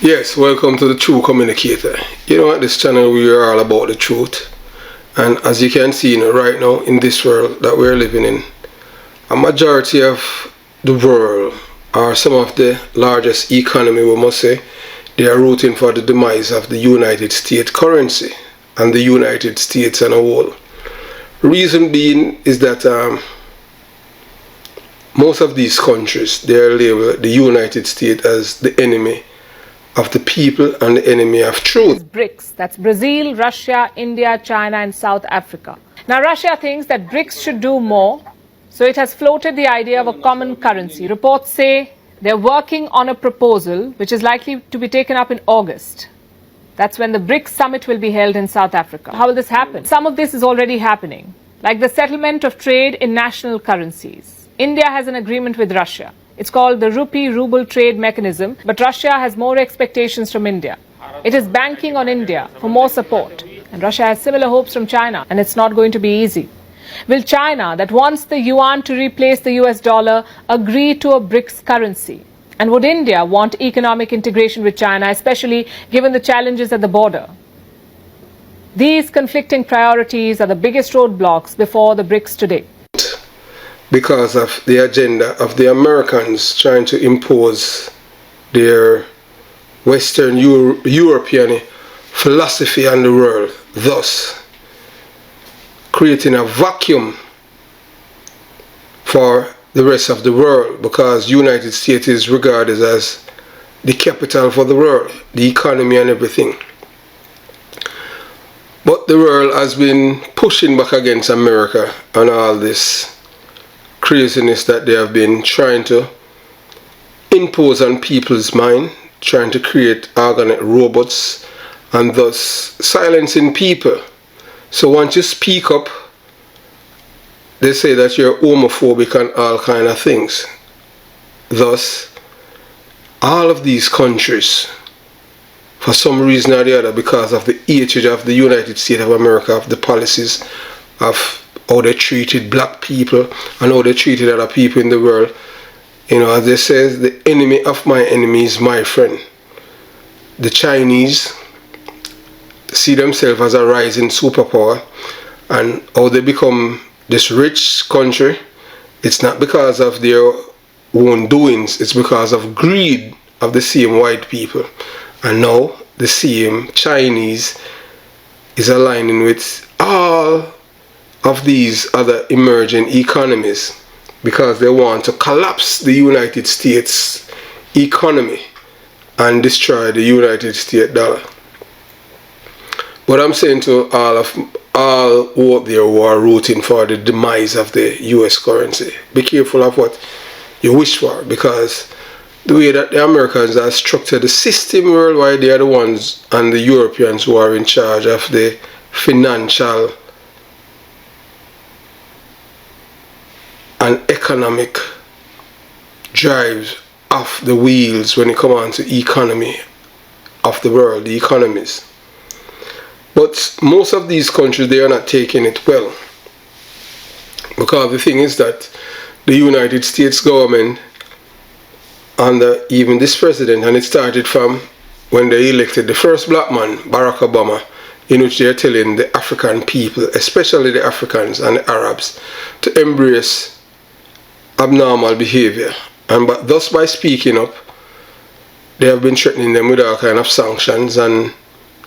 Yes, welcome to the True Communicator. You know, at this channel we are all about the truth. And as you can see right now in this world that we're living in, a majority of the world, or some of the largest economy, we must say, they are rooting for the demise of the United States currency and the United States as a whole. Reason being is that most of these countries, they are labeled the United States as the enemy of the people and the enemy of truth. BRICS, that's Brazil, Russia, India, China and South Africa. Now Russia thinks that BRICS should do more, so it has floated the idea of a common currency. Reports say they're working on a proposal which is likely to be taken up in August. That's when the BRICS summit will be held in South Africa. How will this happen? Some of this is already happening, like the settlement of trade in national currencies. India has an agreement with Russia. It's called the Rupee-Ruble Trade Mechanism, but Russia has more expectations from India. It is banking on India for more support. And Russia has similar hopes from China, and it's not going to be easy. Will China, that wants the yuan to replace the US dollar, agree to a BRICS currency? And would India want economic integration with China, especially given the challenges at the border? These conflicting priorities are the biggest roadblocks before the BRICS today. Because of the agenda of the Americans trying to impose their Western European philosophy on the world, thus creating a vacuum for the rest of the world, because United States is regarded as the capital for the world, the economy and everything. But the world has been pushing back against America and all this craziness that they have been trying to impose on people's mind, trying to create organic robots and thus silencing people. So once you speak up, they say that you're homophobic and all kind of things. Thus, all of these countries, for some reason or the other, because of the hatred of the United States of America, of the policies of how they treated black people and how they treated other people in the world. You know, as they say, the enemy of my enemy is my friend. The Chinese see themselves as a rising superpower, and how they become this rich country, it's not because of their own doings, it's because of greed of the same white people. And now the same Chinese is aligning with all of these other emerging economies because they want to collapse the United States economy and destroy the United States dollar. But I'm saying to all out there who are rooting for the demise of the US currency, be careful of what you wish for, because the way that the Americans have structured the system worldwide, they are the ones, and the Europeans who are in charge of the financial and economic drives of the wheels when it comes on to economy of the world, the economies. But most of these countries, they are not taking it well, because the thing is that the United States government under even this president, and it started from when they elected the first black man, Barack Obama, in which they are telling the African people, especially the Africans and the Arabs, to embrace abnormal behavior, and but thus by speaking up, they have been threatening them with all kind of sanctions and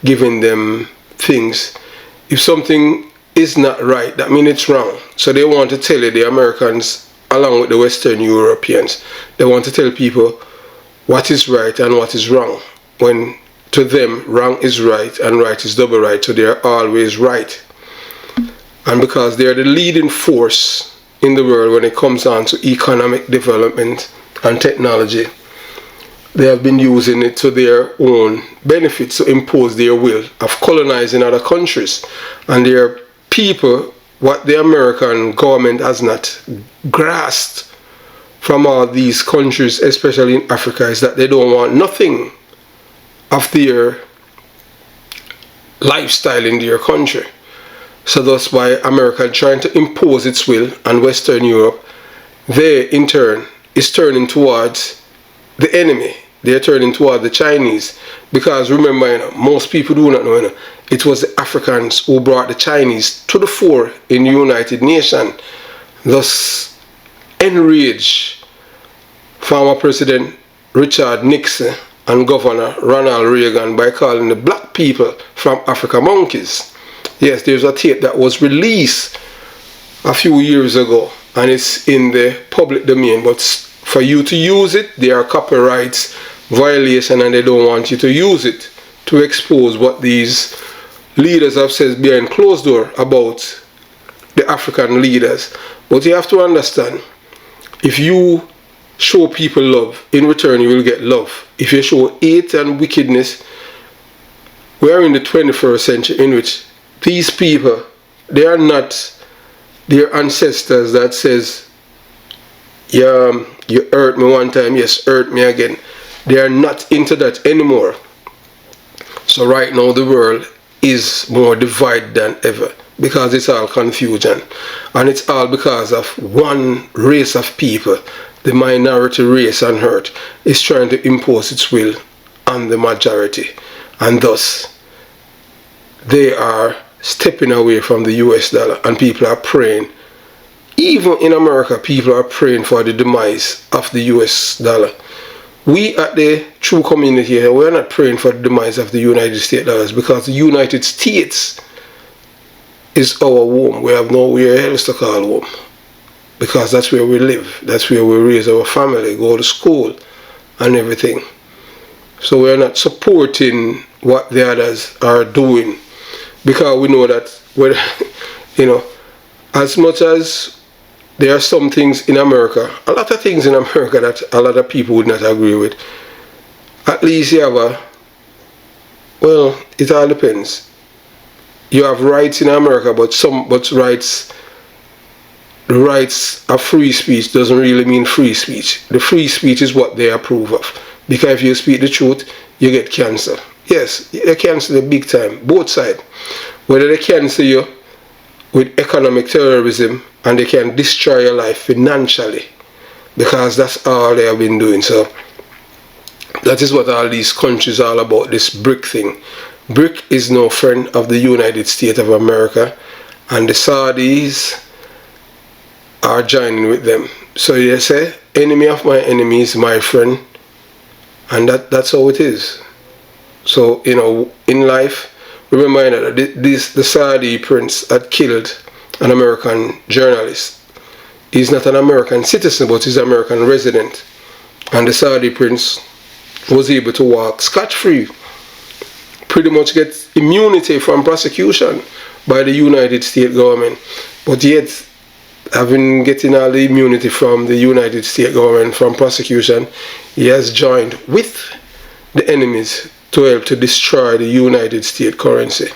giving them things. If something is not right, that means it's wrong. So they want to tell the Americans, along with the Western Europeans, they want to tell people what is right and what is wrong, when to them wrong is right and right is double right, so they are always right. And because they are the leading force in the world when it comes on to economic development and technology, they have been using it to their own benefits to impose their will of colonizing other countries. And their people, what the American government has not grasped from all these countries, especially in Africa, is that they don't want nothing of their lifestyle in their country. So thus by America trying to impose its will on Western Europe, they in turn is turning towards the enemy, they're turning toward the Chinese. Because remember, you know, most people do not know, you know, it was the Africans who brought the Chinese to the fore in the United Nations, thus enraged former President Richard Nixon and Governor Ronald Reagan by calling the black people from Africa monkeys. Yes, there's a tape that was released a few years ago and it's in the public domain, but for you to use it, there are copyrights violation and they don't want you to use it to expose what these leaders have said behind closed door about the African leaders. But you have to understand, if you show people love, in return you will get love. If you show hate and wickedness, we are in the 21st century in which these people, they are not their ancestors that says, yeah, you hurt me one time, yes, hurt me again. They are not into that anymore. So right now the world is more divided than ever because it's all confusion. And it's all because of one race of people, the minority race on earth, is trying to impose its will on the majority. And thus, they are stepping away from the US dollar and people are praying. Even in America, people are praying for the demise of the US dollar. We at the True community here, we're not praying for the demise of the United States dollars because the United States is our home. We have nowhere else to call home because that's where we live. That's where we raise our family, go to school and everything. So we're not supporting what the others are doing because we know that, you know, as much as there are some things in America, a lot of things in America that a lot of people would not agree with. At least you have a, well, it all depends. You have rights in America, but the rights of free speech doesn't really mean free speech. The free speech is what they approve of. Because if you speak the truth, you get cancer. Yes, they cancel it big time, both sides. Whether they cancel you with economic terrorism and they can destroy your life financially, because that's all they have been doing. So that is what all these countries are all about, this BRIC thing. BRIC is no friend of the United States of America, and the Saudis are joining with them. So they say, enemy of my enemy is my friend, and that's how it is. So, you know, in life, remember that the Saudi prince had killed an American journalist. He's not an American citizen, but he's an American resident. And the Saudi prince was able to walk scot-free, pretty much get immunity from prosecution by the United States government. But yet, getting all the immunity from the United States government from prosecution, he has joined with the enemies to help to destroy the United States currency.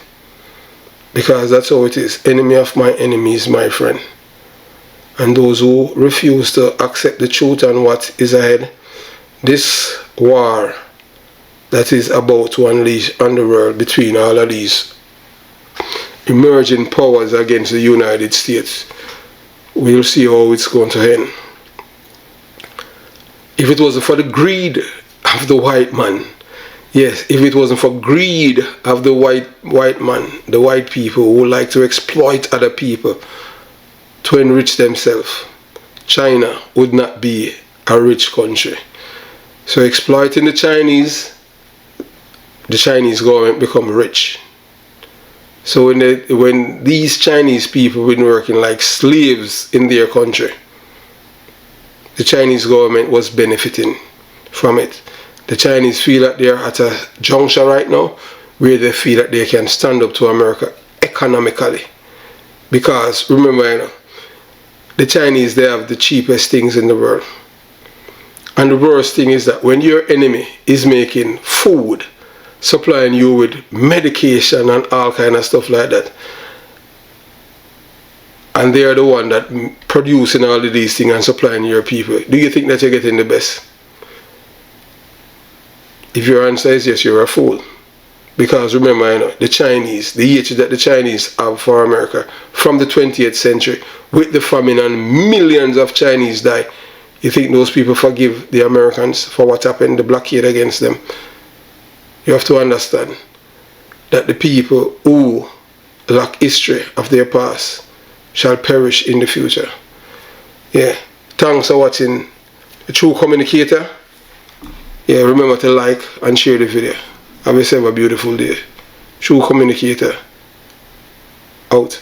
Because that's how it is. Enemy of my enemy is my friend. And those who refuse to accept the truth and what is ahead, this war that is about to unleash on the world between all of these emerging powers against the United States, we'll see how it's going to end. If it wasn't for the greed of the white man, yes, if it wasn't for greed of the white man, the white people who like to exploit other people to enrich themselves, China would not be a rich country. So exploiting the Chinese government become rich. So when these Chinese people been working like slaves in their country, the Chinese government was benefiting from it. The Chinese feel that they're at a juncture right now where they feel that they can stand up to America economically. Because remember, you know, the Chinese, they have the cheapest things in the world. And the worst thing is that when your enemy is making food, supplying you with medication and all kind of stuff like that, and they are the one that producing all of these things and supplying your people, do you think that you're getting the best? If your answer is yes, you're a fool. Because remember, you know, the Chinese, the hatred that the Chinese have for America from the 20th century, with the famine and millions of Chinese die, You think those people forgive the Americans for what happened, the blockade against them? You have to understand that the people who lack history of their past shall perish in the future. Yeah. Thanks for watching The True Communicator. Yeah, remember to like and share the video. Have yourself a beautiful day. True Communicator. Out.